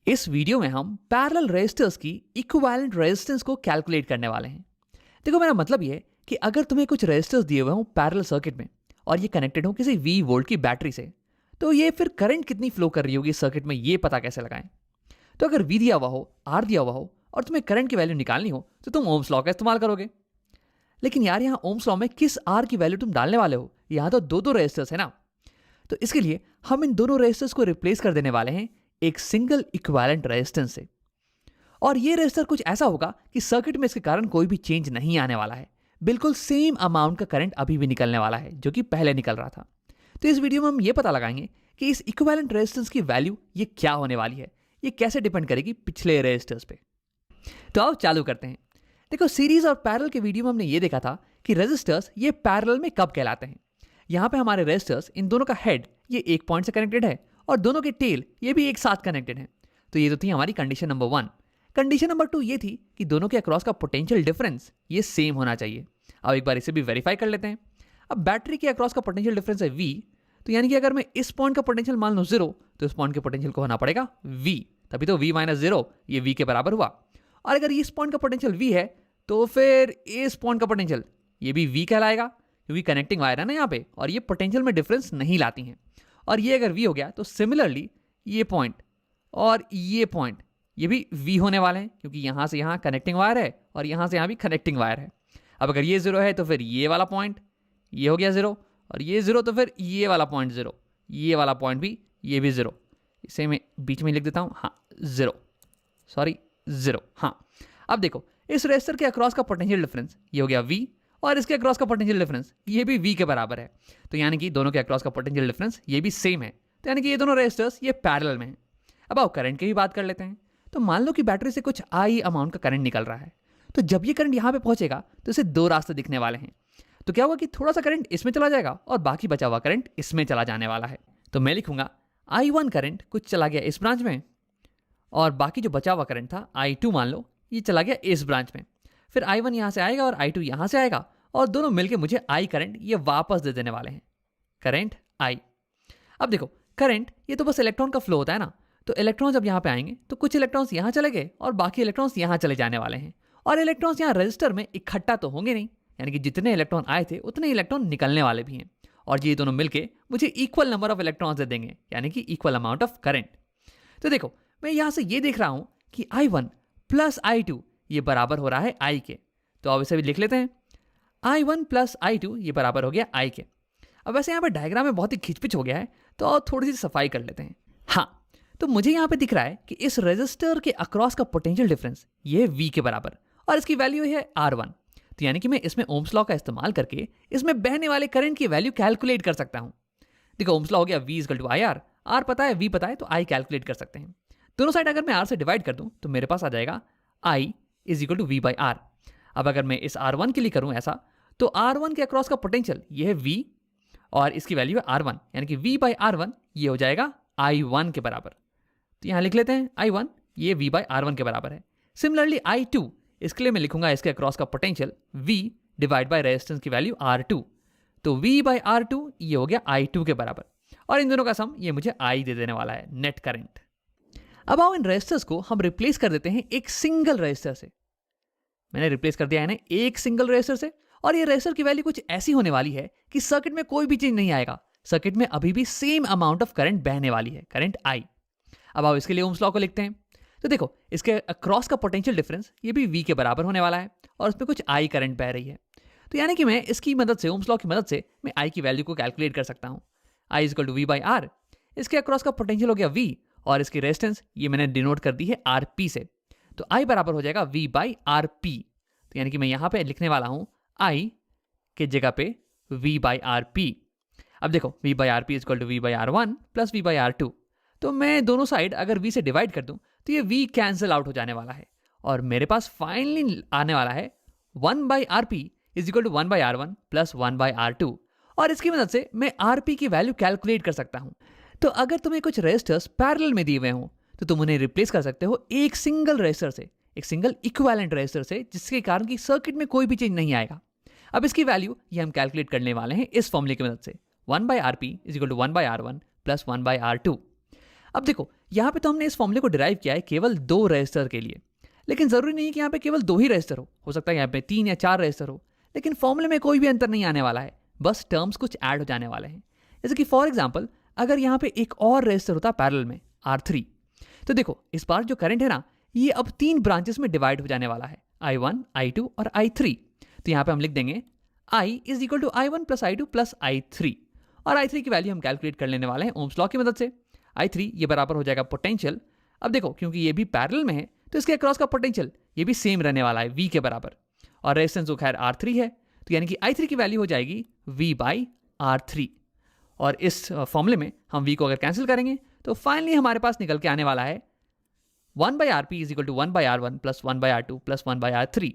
इस वीडियो में हम पैरेलल रेजिस्टर्स की इक्विवेलेंट रेजिस्टेंस को कैलकुलेट करने वाले हैं। देखो, मेरा मतलब ये है कि अगर तुम्हें कुछ रेजिस्टर्स दिए हुए हों पैरेलल सर्किट में और ये कनेक्टेड हो किसी V वोल्ट की बैटरी से, तो ये फिर करंट कितनी फ्लो कर रही होगी इस सर्किट में, ये पता कैसे लगाएं। तो अगर V दिया हुआ हो, R दिया हुआ हो और तुम्हें करंट की वैल्यू निकालनी हो तो तुम ओम्स लॉ का इस्तेमाल करोगे। लेकिन यार, यहाँ ओम्स लॉ में किस R की वैल्यू तुम डालने वाले हो? यहाँ तो दो दो रेजिस्टर्स है ना। तो इसके लिए हम इन दोनों रेजिस्टर्स को रिप्लेस कर देने वाले हैं एक सिंगल इक्विवेलेंट रेजिस्टेंस से। और ये रेजिस्टर कुछ ऐसा होगा कि सर्किट में इसके कारण कोई भी चेंज नहीं आने वाला है। बिल्कुल सेम अमाउंट का करंट अभी भी निकलने वाला है जो कि पहले निकल रहा था। तो इस वीडियो में हम ये पता लगाएंगे कि इस इक्विवेलेंट रेजिस्टेंस की वैल्यू ये क्या होने वाली है, ये कैसे डिपेंड करेगी पिछले रेजिस्टर्स पे। तो आओ चालू करते हैं। देखो, सीरीज और पैरेलल के वीडियो में हमने ये देखा था कि रेजिस्टर्स ये पैरेलल में कब कहलाते हैं। यहाँ पे हमारे रेजिस्टर्स, इन दोनों का हेड ये एक पॉइंट से कनेक्टेड है और दोनों के टेल ये भी एक साथ कनेक्टेड है। तो ये तो थी हमारी कंडीशन नंबर 1। कंडीशन नंबर 2 ये थी कि दोनों के अक्रॉस का पोटेंशियल डिफरेंस ये सेम होना चाहिए। अब एक बार इसे भी वेरीफाई कर लेते हैं। अब बैटरी के अक्रॉस का पोटेंशियल डिफरेंस है V, तो यानी कि अगर मैं इस पॉइंट का पोटेंशियल मान लूँ 0 तो इस पॉइंट के पोटेंशियल को होना पड़ेगा V, तभी तो V माइनस 0 ये V के बराबर हुआ। और अगर इस पॉइंट का पोटेंशियल V है तो फिर इस पॉइंट का पोटेंशियल ये भी V कहलाएगा, क्योंकि कनेक्टिंग वायर है ना यहाँ पे और ये पोटेंशियल में डिफरेंस नहीं लाती हैं। और ये अगर V हो गया तो सिमिलरली ये पॉइंट और ये पॉइंट ये भी V होने वाले हैं, क्योंकि यहाँ से यहाँ कनेक्टिंग वायर है और यहाँ से यहाँ भी कनेक्टिंग वायर है। अब अगर ये 0 है तो फिर ये वाला पॉइंट ये हो गया 0, और ये 0 तो फिर ये वाला पॉइंट 0, ये वाला पॉइंट भी ये भी 0। इसे मैं बीच में लिख देता हूँ, हाँ 0, सॉरी 0, हाँ। अब देखो, इस रेजिस्टर के अक्रॉस का पोटेंशियल डिफरेंस ये हो गया V और इसके अक्रॉस का पोटेंशियल डिफरेंस ये भी V के बराबर है। तो यानी कि दोनों के अक्रॉस का पोटेंशियल डिफरेंस ये भी सेम है। तो यानी कि ये दोनों रेजिस्टर्स ये पैरेलल में हैं। अब आओ करंट की भी बात कर लेते हैं। तो मान लो कि बैटरी से कुछ I अमाउंट का करंट निकल रहा है। तो जब ये करंट यहाँ पे पहुंचेगा तो इसे दो रास्ते दिखने वाले हैं। तो क्या होगा कि थोड़ा सा करंट इसमें चला जाएगा और बाकी बचा हुआ करंट इसमें चला जाने वाला है। तो मैं लिखूंगा I1 करंट कुछ चला गया इस ब्रांच में और बाकी जो बचा हुआ करंट था I2 मान लो ये चला गया इस ब्रांच में। फिर I1 यहाँ से आएगा और I2 यहाँ से आएगा और दोनों मिलके मुझे I करंट ये वापस दे देने वाले हैं, करंट I। अब देखो, करंट ये तो बस इलेक्ट्रॉन का फ्लो होता है ना। तो इलेक्ट्रॉन जब यहाँ पे आएंगे तो कुछ इलेक्ट्रॉन्स यहाँ चले गए और बाकी इलेक्ट्रॉन्स यहाँ चले जाने वाले हैं। और इलेक्ट्रॉन्स यहाँ रजिस्टर में इकट्ठा तो होंगे नहीं, यानी कि जितने इलेक्ट्रॉन आए थे उतने इलेक्ट्रॉन निकलने वाले भी हैं। और ये दोनों मिलके मुझे equal number of electrons they देंगे, यानी कि इक्वल अमाउंट ऑफ करंट। तो देखो, मैं यहाँ से ये देख रहा हूँ कि I1 प्लस I2 ये बराबर हो रहा है I के। तो अब इसे भी लिख लेते हैं, I1 प्लस I2 ये बराबर हो गया I के। अब वैसे यहाँ पे डायग्राम में बहुत ही खिचपिच हो गया है, तो और थोड़ी सी सफाई कर लेते हैं। हाँ, तो मुझे यहाँ पे दिख रहा है कि इस रेजिस्टर के अक्रॉस का पोटेंशियल डिफरेंस ये V के बराबर और इसकी वैल्यू है R1। तो यानी कि मैं इसमें ओम्स लॉ का इस्तेमाल करके इसमें बहने वाले करंट की वैल्यू कैलकुलेट कर सकता हूँ। देखो, ओम्स लॉ हो गया V equal to IR, R पता है V पता है तो I कैलकुलेट कर सकते हैं। दोनों साइड अगर मैं R से डिवाइड कर दूं तो मेरे पास आ जाएगा I is equal to V by R। अब अगर मैं इस R1 के लिए करूं ऐसा, तो R1 के अक्रॉस का पोटेंशियल ये है V और इसकी वैल्यू है R1, यानी कि V बाई R1 ये हो जाएगा I1 के बराबर। तो यहाँ लिख लेते हैं I1 ये V बाई R1 के बराबर है। सिमिलरली I2, इसके लिए मैं लिखूंगा इसके अक्रॉस का potential V divide by resistance की वैल्यू R2। तो V बाई R2 ये हो गया I2 के बराबर और इन दोनों का सम ये मुझे I दे देने वाला है, नेट करंट। अब आओ इन रेजिस्टर्स को हम रिप्लेस कर देते हैं एक सिंगल रेजिस्टर से। मैंने रिप्लेस कर दिया है ना एक सिंगल रेजिस्टर से, और ये रेजिस्टर की वैल्यू कुछ ऐसी होने वाली है कि सर्किट में कोई भी चेंज नहीं आएगा। सर्किट में अभी भी सेम अमाउंट ऑफ करंट बहने वाली है, करंट I। अब आओ इसके लिए ओम्स लॉ को लिखते हैं। तो देखो, इसके अक्रॉस का पोटेंशियल डिफरेंस ये भी V के बराबर होने वाला है और उसमें कुछ I करंट बह रही है। तो यानी कि मैं इसकी मदद से, ओम्स लॉ की मदद से मैं I की वैल्यू को कैलकुलेट कर सकता हूँ। I is equal to V by R। इसके अक्रॉस का पोटेंशियल हो गया V और इसकी रेजिस्टेंस ये मैंने डिनोट कर दी है RP से। तो I बराबर हो जाएगा V बाई RP। तो यानी कि मैं यहाँ पे लिखने वाला हूँ I के जगह पे V बाई RP। अब देखो, V by RP is equal to V by R1 plus V by R2। तो मैं दोनों साइड अगर V से डिवाइड कर दूं तो ये V कैंसिल आउट हो जाने वाला है और मेरे पास फाइनली आने वाला है 1 by RP is equal to 1 by R1 plus 1 by R2। और इसकी मदद से मैं RP की वैल्यू कैलकुलेट कर सकता हूं। तो अगर तुम्हें कुछ रेजिस्टर्स पैरेलल में दिए हुए हों तो तुम उन्हें रिप्लेस कर सकते हो एक सिंगल रेजिस्टर से, एक सिंगल इक्विवेलेंट रेजिस्टर से, जिसके कारण कि सर्किट में कोई भी चेंज नहीं आएगा। अब इसकी वैल्यू ये हम कैलकुलेट करने वाले हैं इस फॉर्मूले की मदद से, 1 by RP is equal to 1 by R1 plus 1 by R2। अब देखो यहाँ पे तो हमने इस फॉर्मूले को डिराइव किया है केवल 2 रजिस्टर के लिए, लेकिन जरूरी नहीं है कि यहाँ पे केवल 2 ही रजिस्टर हो सकता है यहाँ पे 3 या 4 रजिस्टर हो, लेकिन फॉर्मूले में कोई भी अंतर नहीं आने वाला है, बस टर्म्स कुछ ऐड हो जाने वाले हैं। जैसे कि फॉर एग्जाम्पल अगर यहाँ पे एक और रजिस्टर होता पैरेलल में R3, तो देखो इस बार जो करंट है ना ये अब 3 ब्रांचेस में डिवाइड हो जाने वाला है, I1, I2 और I3। तो यहाँ पे हम लिख देंगे I is equal to I1 plus I2 plus I3, और I3 की वैल्यू हम कैलकुलेट कर लेने वाले हैं ओम्स लॉ की मदद से। I3 ये बराबर हो जाएगा पोटेंशियल, अब देखो क्योंकि ये भी पैरेलल में है तो इसके अक्रॉस का पोटेंशियल ये भी सेम रहने वाला है V के बराबर, और रेजिस्टेंस जो खैर R3 है, तो यानी कि I3 की वैल्यू हो जाएगी V बाई R3। और इस फॉर्मूले में हम V को अगर कैंसिल करेंगे तो फाइनली हमारे पास निकल के आने वाला है 1 by RP is equal to 1 by R1 plus 1 by R2 plus 1 by R3।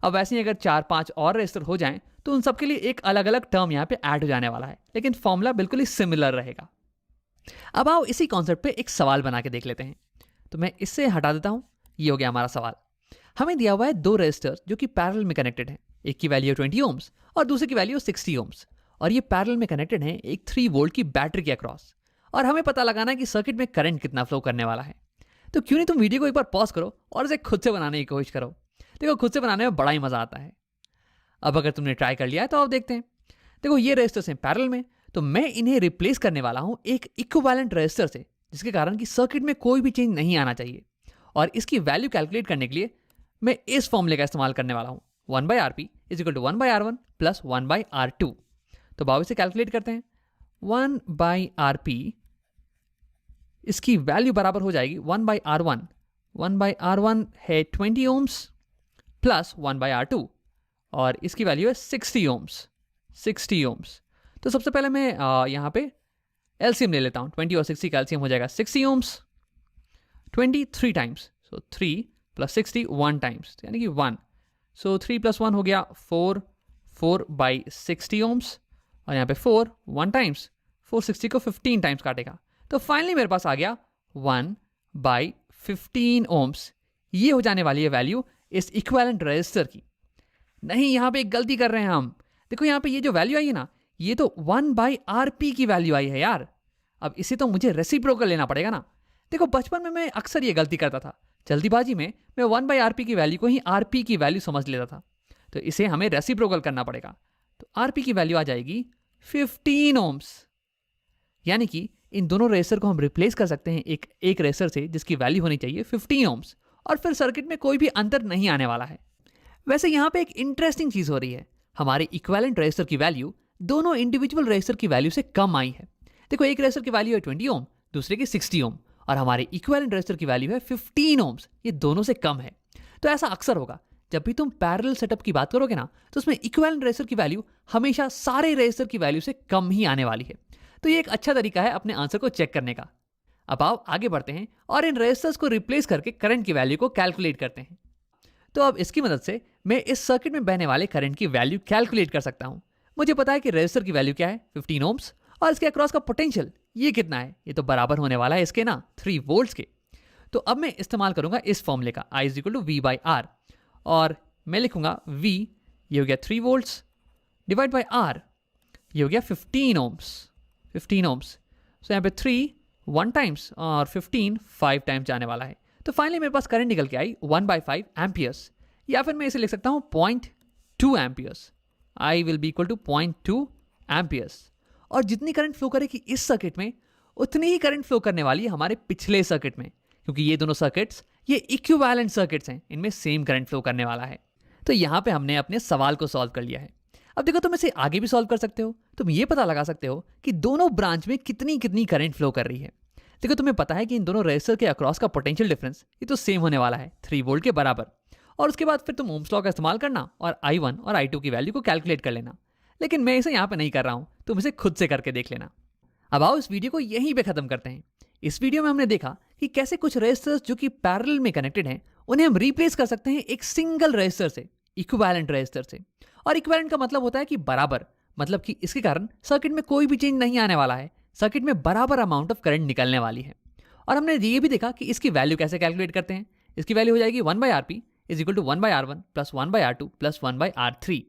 अब वैसे ही अगर 4-5 और रजिस्टर हो जाएं तो उन सब के लिए एक अलग अलग टर्म यहाँ पे ऐड हो जाने वाला है, लेकिन फॉर्मूला बिल्कुल ही सिमिलर रहेगा। अब आओ इसी कॉन्सेप्ट पे एक सवाल बना के देख लेते हैं। तो मैं इससे हटा देता हूँ, ये हो गया हमारा सवाल। हमें दिया हुआ है 2 रजिस्टर्स जो कि पैरेलल में कनेक्टेड हैं, एक की वैल्यू 20 ओम्स और दूसरे की वैल्यू 60 ओम्स, और ये पैरेलल में कनेक्टेड हैं एक 3 वोल्ट की बैटरी के अक्रॉस, और हमें पता लगाना है कि सर्किट में करंट कितना फ्लो करने वाला है। तो क्यों नहीं तुम वीडियो को एक बार पॉज करो और इसे खुद से बनाने की कोशिश करो। देखो खुद से बनाने में बड़ा ही मजा आता है। अब अगर तुमने ट्राई कर लिया है तो आप देखते हैं। देखो ये रजिस्टर्स हैं पैरेलल में, तो मैं इन्हें रिप्लेस करने वाला हूं एक इक्विवेलेंट रजिस्टर से, जिसके कारण कि सर्किट में कोई भी चेंज नहीं आना चाहिए। और इसकी वैल्यू कैलकुलेट करने के लिए मैं इस फॉर्मूले का इस्तेमाल करने वाला हूं, 1 by RP is equal to 1 by R1 plus 1 by R2। तो बाबू इसे कैलकुलेट करते हैं। 1 बाई RP इसकी वैल्यू बराबर हो जाएगी 1 बाई R1। 1 बाई R1 है 20 ओम्स प्लस 1 बाई R2, और इसकी वैल्यू है 60 ओम्स। 60 ओम्स। तो सबसे पहले मैं यहाँ पे एलसीएम ले लेता हूँ। 20 और 60 का एलसीएम हो जाएगा 60 ओम्स। 20 3 टाइम्स, सो 3 प्लस 60 1 टाइम्स, यानी कि 1। सो 3 प्लस 1 हो गया 4, 4 बाई 60 ओम्स, और यहाँ पे 4 1 टाइम्स, 460 को 15 टाइम्स काटेगा, तो फाइनली मेरे पास आ गया 1 बाई 15 ओम्स। ये हो जाने वाली है वैल्यू इस इक्विवेलेंट रेजिस्टर की। नहीं, यहाँ पे एक गलती कर रहे हैं हम। देखो यहाँ पे ये जो वैल्यू आई है ना, ये तो 1 बाई RP की वैल्यू आई है यार। अब इसे तो मुझे रेसिप्रोकल लेना पड़ेगा ना। देखो बचपन में मैं अक्सर ये गलती करता था, जल्दीबाजी में मैं 1 बाई RP की वैल्यू को ही RP की वैल्यू समझ लेता था, तो इसे हमें रेसिप्रोकल करना पड़ेगा। तो RP की वैल्यू आ जाएगी 15 ओम्स, यानी कि इन दोनों रेजिस्टर को हम रिप्लेस कर सकते हैं एक रेजिस्टर से जिसकी वैल्यू होनी चाहिए 15 ओम्स, और फिर सर्किट में कोई भी अंतर नहीं आने वाला है। वैसे यहाँ पे एक इंटरेस्टिंग चीज हो रही है, हमारे इक्विवेलेंट रेजिस्टर की वैल्यू दोनों इंडिविजुअल रेजिस्टर की वैल्यू से कम आई है। देखो एक रेजिस्टर की वैल्यू है 20 ओम, दूसरे की 60 ओम, और हमारे इक्विवेलेंट रेजिस्टर की वैल्यू है 15 ओम्स, ये दोनों से कम है। तो ऐसा अक्सर होगा जब भी तुम पैरेलल सेटअप की बात करोगे ना, तो उसमें इक्विवेलेंट रेजिस्टर की वैल्यू हमेशा सारे रेजिस्टर की वैल्यू से कम ही आने वाली है। तो ये एक अच्छा तरीका है अपने आंसर को चेक करने का। अब आओ आगे बढ़ते हैं और इन रेजिस्टर्स को रिप्लेस करके करंट की वैल्यू को कैलकुलेट करते हैं। तो अब इसकी मदद से मैं इस सर्किट में बहने वाले करंट की वैल्यू कैलकुलेट कर सकता हूं। मुझे पता है कि रेजिस्टर की वैल्यू क्या है, 15 ओम्स, और इसके अक्रॉस का पोटेंशियल ये कितना है, ये तो बराबर होने वाला है इसके ना 3 वोल्ट्स के। तो अब मैं इस्तेमाल करूंगा इस फॉर्मूले का, I is equal to V by R, और मैं लिखूंगा V, ये हो गया 3 वोल्ट्स, डिवाइड बाई R, ये हो गया 15 ओम्स। 15 ओम्स, सो यहाँ पे 3 1 टाइम्स और 15 5 टाइम्स जाने वाला है। तो फाइनली मेरे पास करंट निकल के आई 1/5 एम्पियर्स, या फिर मैं इसे लिख सकता हूँ 0.2 amperes. I will be equal to 0.2 amperes. और जितनी करंट फ्लो करेगी इस सर्किट में, उतनी ही करंट फ्लो करने वाली है हमारे पिछले सर्किट में, क्योंकि ये दोनों सर्किट्स ये इक्विवेलेंट सर्किट्स हैं, इनमें सेम करंट फ्लो करने वाला है। तो यहाँ पे हमने अपने सवाल को सॉल्व कर लिया है। अब देखो तुम इसे आगे भी सॉल्व कर सकते हो। तुम ये पता लगा सकते हो कि दोनों ब्रांच में कितनी कितनी करंट फ्लो कर रही है। देखो तुम्हें पता है कि इन दोनों रेजिस्टर के अक्रॉस का पोटेंशियल डिफरेंस ये तो सेम होने वाला है, 3 वोल्ट के बराबर। और उसके बाद फिर तुम ओम्स लॉ का इस्तेमाल करना और I1 और I2 की वैल्यू को कैलकुलेट कर लेना। लेकिन मैं इसे यहाँ पे नहीं कर रहा हूँ, तुम इसे खुद से करके देख लेना। अब आओ इस वीडियो को यहीं पे खत्म करते हैं। इस वीडियो में हमने देखा कि कैसे कुछ रेजिस्टर्स जो कि पैरेलल में कनेक्टेड हैं, उन्हें हम रिप्लेस कर सकते हैं एक सिंगल रेजिस्टर से, इक्विवेलेंट रेजिस्टर से। और इक्विवेलेंट का मतलब होता है कि बराबर, मतलब कि इसके कारण सर्किट में कोई भी चेंज नहीं आने वाला है, सर्किट में बराबर अमाउंट ऑफ करंट निकलने वाली है। और हमने ये भी देखा कि इसकी वैल्यू कैसे कैलकुलेट करते हैं। इसकी वैल्यू हो जाएगी 1/RP is equal to 1/R1 plus 1/R2 plus 1/R3।